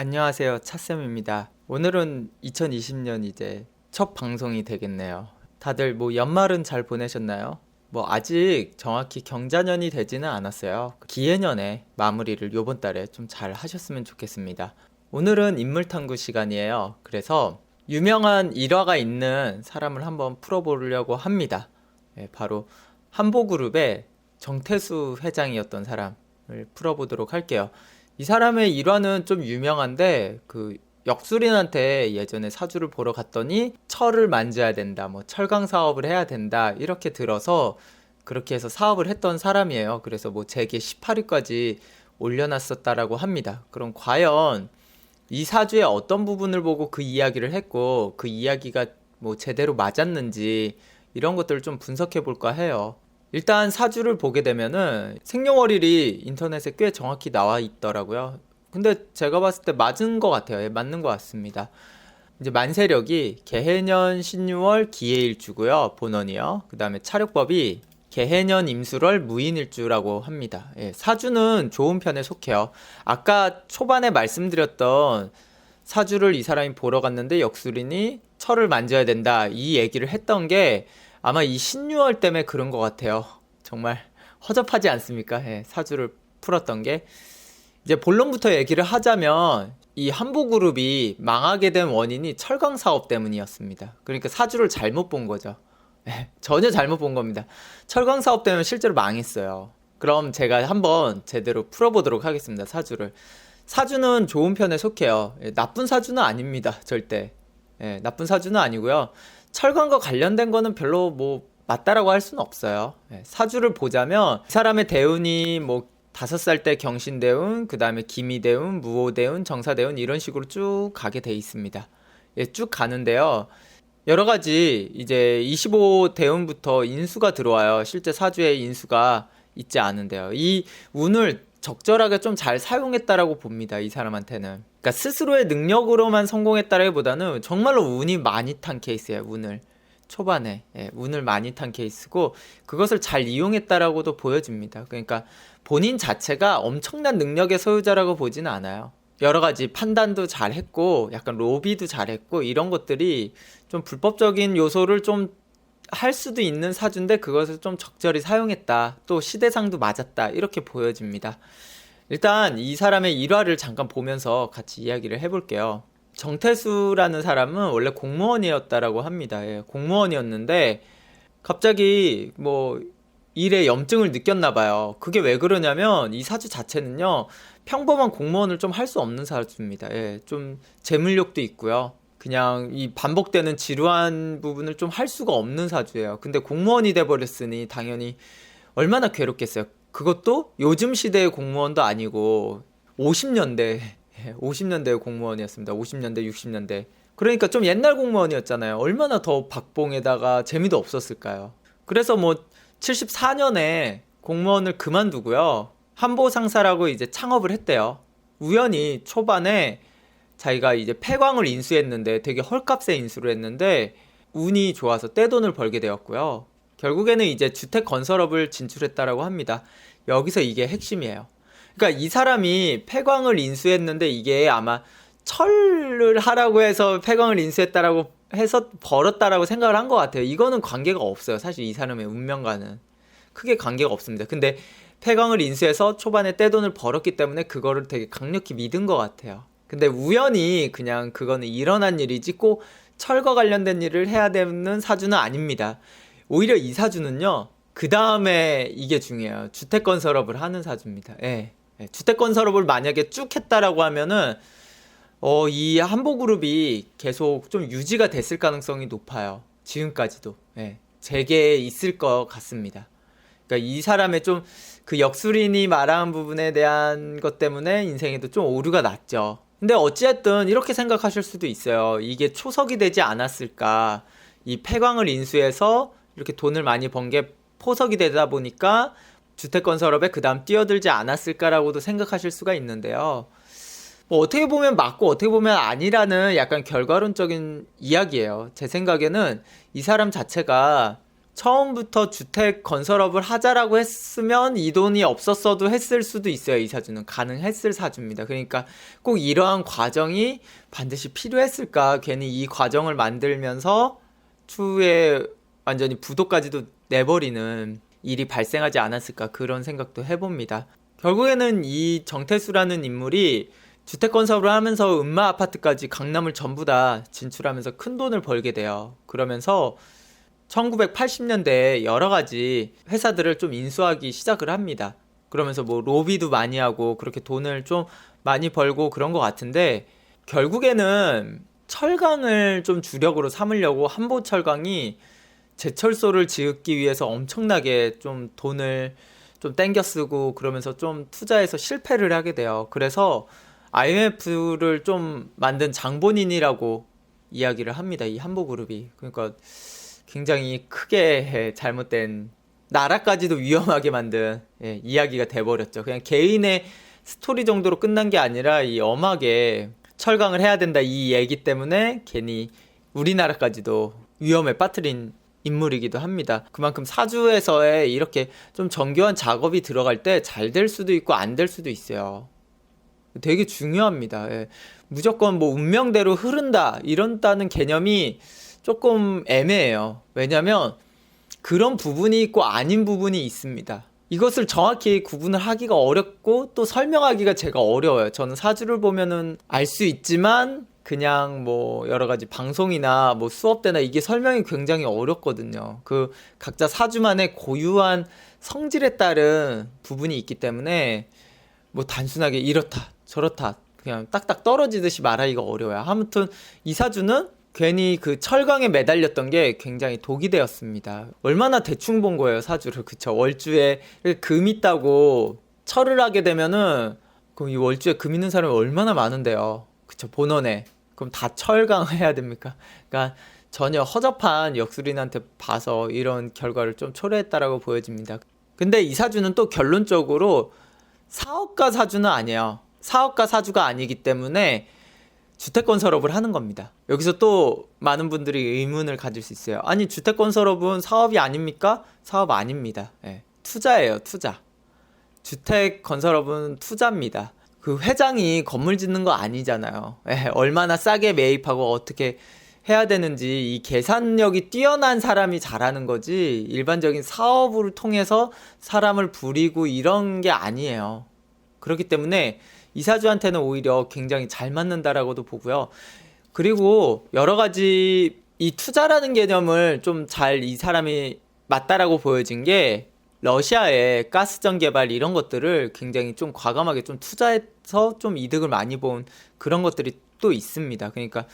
안녕하세요. 차쌤입니다. 오늘은 2020년 이제 첫 방송이 되겠네요. 다들 뭐 연말은 잘 보내셨나요? 뭐 아직 정확히 경자년이 되지는 않았어요. 기해년에 마무리를 요번 달에 좀 잘 하셨으면 좋겠습니다. 오늘은 인물탐구 시간이에요. 그래서 유명한 일화가 있는 사람을 한번 풀어보려고 합니다. 바로 한보그룹의 정태수 회장이었던 사람을 풀어보도록 할게요. 이 사람의 일화는 좀 유명한데 역술인한테 예전에 사주를 보러 갔더니 철을 만져야 된다, 뭐 철강 사업을 해야 된다 이렇게 들어서 그렇게 해서 사업을 했던 사람이에요. 그래서 뭐 재계 18위까지 올려놨었다라고 합니다. 그럼 과연 이 사주의 어떤 부분을 보고 그 이야기를 했고 그 이야기가 뭐 제대로 맞았는지 이런 것들을 좀 분석해 볼까 해요. 일단 사주를 보게 되면은 생년월일이 인터넷에 꽤 정확히 나와 있더라고요. 근데 제가 봤을 때 맞은 것 같아요. 예, 맞는 것 같습니다. 이제 만세력이 개해년 신유월 기해일주고요. 본원이요. 그 다음에 차력법이 개해년 임술월 무인일주라고 합니다. 예, 사주는 좋은 편에 속해요. 아까 초반에 말씀드렸던 사주를 이 사람이 보러 갔는데 역술인이 철을 만져야 된다 이 얘기를 했던 게 아마 이 신유월 때문에 그런 것 같아요. 정말 허접하지 않습니까? 예, 사주를 풀었던 게. 이제 본론부터 얘기를 하자면 이 한보그룹이 망하게 된 원인이 철강 사업 때문이었습니다. 그러니까 사주를 잘못 본 거죠. 예, 전혀 잘못 본 겁니다. 철강 사업 때문에 실제로 망했어요. 그럼 제가 한번 제대로 풀어보도록 하겠습니다. 사주를. 사주는 좋은 편에 속해요. 예, 나쁜 사주는 아닙니다. 절대. 예, 나쁜 사주는 아니고요. 철강과 관련된 거는 별로 뭐 맞다라고 할 수는 없어요. 예, 사주를 보자면 이 사람의 대운이 뭐 5살 때 경신대운, 그 다음에 기미대운, 무오대운, 정사대운 이런 식으로 쭉 가게 돼 있습니다. 예, 쭉 가는데요. 여러 가지 이제 25대운부터 인수가 들어와요. 실제 사주에 인수가 있지 않은데요. 이 운을 적절하게 좀 잘 사용했다라고 봅니다. 이 사람한테는. 그러니까 스스로의 능력으로만 성공했다라기보다는 정말로 운이 많이 탄 케이스예요. 운을. 초반에 운을 많이 탄 케이스고 그것을 잘 이용했다라고도 보여집니다. 그러니까 본인 자체가 엄청난 능력의 소유자라고 보지는 않아요. 여러 가지 판단도 잘했고 약간 로비도 잘했고 이런 것들이 좀 불법적인 요소를 좀 할 수도 있는 사주인데 그것을 좀 적절히 사용했다. 또 시대상도 맞았다. 이렇게 보여집니다. 일단 이 사람의 일화를 잠깐 보면서 같이 이야기를 해볼게요. 정태수라는 사람은 원래 공무원이었다라고 합니다. 예, 공무원이었는데 갑자기 뭐 일에 염증을 느꼈나 봐요. 그게 왜 그러냐면 이 사주 자체는요. 평범한 공무원을 좀 할 수 없는 사주입니다. 예, 좀 재물욕도 있고요. 그냥 이 반복되는 지루한 부분을 좀 할 수가 없는 사주예요. 근데 공무원이 돼버렸으니 당연히 얼마나 괴롭겠어요. 그것도 요즘 시대의 공무원도 아니고 50년대 50년대의 공무원이었습니다. 50년대 60년대. 그러니까 좀 옛날 공무원이었잖아요. 얼마나 더 박봉에다가 재미도 없었을까요. 그래서 뭐 74년에 공무원을 그만두고요. 한보상사라고 이제 창업을 했대요. 우연히 초반에 자기가 이제 폐광을 인수했는데 되게 헐값에 인수를 했는데 운이 좋아서 떼돈을 벌게 되었고요. 결국에는 이제 주택 건설업을 진출했다라고 합니다. 여기서 이게 핵심이에요. 그러니까 이 사람이 폐광을 인수했는데 이게 아마 철을 하라고 해서 폐광을 인수했다라고 해서 벌었다라고 생각을 한 것 같아요. 이거는 관계가 없어요. 사실 이 사람의 운명과는 크게 관계가 없습니다. 근데 폐광을 인수해서 초반에 떼돈을 벌었기 때문에 그거를 되게 강력히 믿은 것 같아요. 근데 우연히 그냥 그거는 일어난 일이지 꼭 철과 관련된 일을 해야 되는 사주는 아닙니다. 오히려 이 사주는요. 그 다음에 이게 중요해요. 주택건설업을 하는 사주입니다. 예. 주택건설업을 만약에 쭉 했다라고 하면은 이 한보그룹이 계속 좀 유지가 됐을 가능성이 높아요. 지금까지도. 예. 재계에 있을 것 같습니다. 그러니까 이 사람의 좀 그 역술인이 말한 부분에 대한 것 때문에 인생에도 좀 오류가 났죠. 근데 어찌됐든 이렇게 생각하실 수도 있어요. 이게 초석이 되지 않았을까. 이 폐광을 인수해서 이렇게 돈을 많이 번 게 포석이 되다 보니까 주택건설업에 그 다음 뛰어들지 않았을까라고도 생각하실 수가 있는데요. 뭐 어떻게 보면 맞고 어떻게 보면 아니라는 약간 결과론적인 이야기예요. 제 생각에는 이 사람 자체가 처음부터 주택 건설업을 하자라고 했으면 이 돈이 없었어도 했을 수도 있어요. 이 사주는 가능했을 사주입니다. 그러니까 꼭 이러한 과정이 반드시 필요했을까? 괜히 이 과정을 만들면서 추후에 완전히 부도까지도 내버리는 일이 발생하지 않았을까? 그런 생각도 해봅니다. 결국에는 이 정태수라는 인물이 주택 건설을 하면서 음마 아파트까지 강남을 전부 다 진출하면서 큰 돈을 벌게 돼요. 그러면서 1980년대에 여러 가지 회사들을 좀 인수하기 시작을 합니다. 그러면서 뭐 로비도 많이 하고 그렇게 돈을 좀 많이 벌고 그런 것 같은데, 결국에는 철강을 좀 주력으로 삼으려고 한보철강이 제철소를 짓기 위해서 엄청나게 좀 돈을 좀 땡겨 쓰고 그러면서 좀 투자해서 실패를 하게 돼요. 그래서 IMF를 좀 만든 장본인이라고 이야기를 합니다. 이 한보그룹이. 그러니까 굉장히 크게 잘못된, 나라까지도 위험하게 만든 이야기가 돼버렸죠. 그냥 개인의 스토리 정도로 끝난 게 아니라 이 엄하게 철강을 해야 된다 이 얘기 때문에 괜히 우리나라까지도 위험에 빠뜨린 인물이기도 합니다. 그만큼 사주에서의 이렇게 좀 정교한 작업이 들어갈 때 잘 될 수도 있고 안 될 수도 있어요. 되게 중요합니다. 무조건 뭐 운명대로 흐른다 이런다는 개념이 조금 애매해요. 왜냐면 그런 부분이 있고 아닌 부분이 있습니다. 이것을 정확히 구분을 하기가 어렵고 또 설명하기가 제가 어려워요. 저는 사주를 보면은 알 수 있지만 그냥 뭐 여러 가지 방송이나 뭐 수업 때나 이게 설명이 굉장히 어렵거든요. 그 각자 사주만의 고유한 성질에 따른 부분이 있기 때문에 뭐 단순하게 이렇다 저렇다 그냥 딱딱 떨어지듯이 말하기가 어려워요. 아무튼 이 사주는 괜히 그 철강에 매달렸던 게 굉장히 독이 되었습니다. 얼마나 대충 본 거예요, 사주를. 그쵸. 월주에 금 있다고 철을 하게 되면은 그럼 이 월주에 금 있는 사람이 얼마나 많은데요. 그쵸. 본원에. 그럼 다 철강해야 됩니까? 그러니까 전혀 허접한 역술인한테 봐서 이런 결과를 좀 초래했다라고 보여집니다. 근데 이 사주는 또 결론적으로 사업가 사주는 아니에요. 사업가 사주가 아니기 때문에 주택건설업을 하는 겁니다. 여기서 또 많은 분들이 의문을 가질 수 있어요. 아니 주택건설업은 사업이 아닙니까? 사업 아닙니다. 투자예요, 투자. 주택건설업은 투자입니다. 그 회장이 건물 짓는 거 아니잖아요. 얼마나 싸게 매입하고 어떻게 해야 되는지 이 계산력이 뛰어난 사람이 잘하는 거지 일반적인 사업을 통해서 사람을 부리고 이런 게 아니에요. 그렇기 때문에 이사주한테는 오히려 굉장히 잘 맞는다라고도 보고요. 그리고 여러 가지 이 투자라는 개념을 좀 잘 이 사람이 맞다라고 보여진 게 러시아의 가스전 개발 이런 것들을 굉장히 좀 과감하게 좀 투자해서 좀 이득을 많이 본 그런 것들이 또 있습니다. 그러니까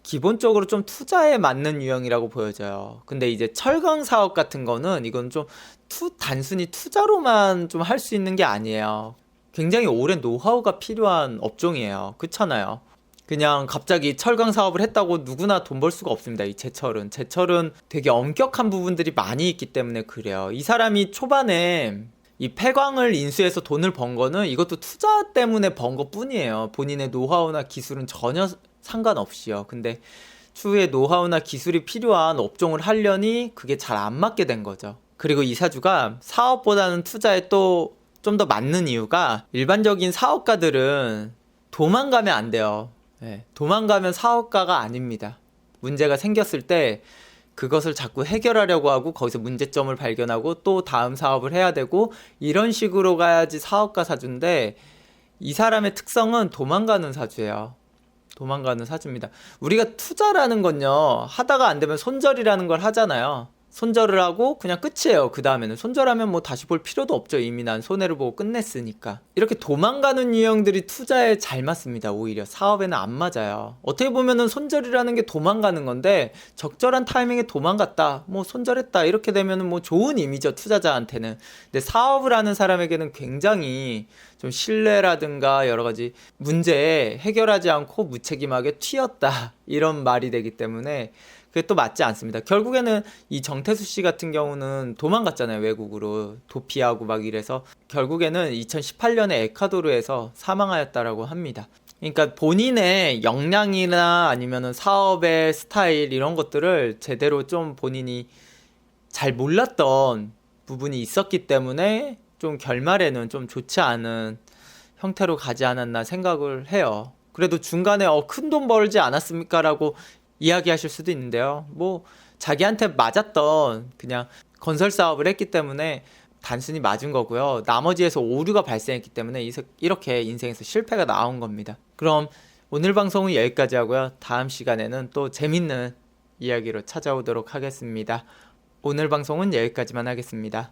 기본적으로 좀 투자에 맞는 유형이라고 보여져요. 근데 이제 철강 사업 같은 거는 이건 좀 단순히 투자로만 좀 할 수 있는 게 아니에요. 굉장히 오랜 노하우가 필요한 업종이에요. 그렇잖아요. 그냥 갑자기 철강 사업을 했다고 누구나 돈 벌 수가 없습니다. 이 제철은 되게 엄격한 부분들이 많이 있기 때문에 그래요. 이 사람이 초반에 이 폐광을 인수해서 돈을 번 거는 이것도 투자 때문에 번 것 뿐이에요. 본인의 노하우나 기술은 전혀 상관없이요. 근데 추후에 노하우나 기술이 필요한 업종을 하려니 그게 잘 안 맞게 된 거죠. 그리고 이 사주가 사업보다는 투자에 또 좀 더 맞는 이유가 일반적인 사업가들은 도망가면 안 돼요. 도망가면 사업가가 아닙니다. 문제가 생겼을 때 그것을 자꾸 해결하려고 하고 거기서 문제점을 발견하고 또 다음 사업을 해야 되고 이런 식으로 가야지 사업가 사주인데 이 사람의 특성은 도망가는 사주예요. 도망가는 사주입니다. 우리가 투자라는 건요, 하다가 안 되면 손절이라는 걸 하잖아요. 손절을 하고 그냥 끝이에요. 그 다음에는 손절하면 뭐 다시 볼 필요도 없죠. 이미 난 손해를 보고 끝냈으니까. 이렇게 도망가는 유형들이 투자에 잘 맞습니다. 오히려 사업에는 안 맞아요. 어떻게 보면은 손절이라는 게 도망가는 건데 적절한 타이밍에 도망갔다, 뭐 손절했다 이렇게 되면은 뭐 좋은 의미죠, 투자자한테는. 근데 사업을 하는 사람에게는 굉장히 좀 신뢰라든가 여러 가지 문제에 해결하지 않고 무책임하게 튀었다 이런 말이 되기 때문에 그게 또 맞지 않습니다. 결국에는 이 정태수 씨 같은 경우는 도망갔잖아요. 외국으로 도피하고 막 이래서 결국에는 2018년에 에콰도르에서 사망하였다라고 합니다. 그러니까 본인의 역량이나 아니면은 사업의 스타일 이런 것들을 제대로 좀 본인이 잘 몰랐던 부분이 있었기 때문에 좀 결말에는 좀 좋지 않은 형태로 가지 않았나 생각을 해요. 그래도 중간에 큰 돈 벌지 않았습니까? 라고 이야기하실 수도 있는데요. 뭐 자기한테 맞았던 그냥 건설 사업을 했기 때문에 단순히 맞은 거고요. 나머지에서 오류가 발생했기 때문에 이렇게 인생에서 실패가 나온 겁니다. 그럼 오늘 방송은 여기까지 하고요. 다음 시간에는 또 재밌는 이야기로 찾아오도록 하겠습니다. 오늘 방송은 여기까지만 하겠습니다.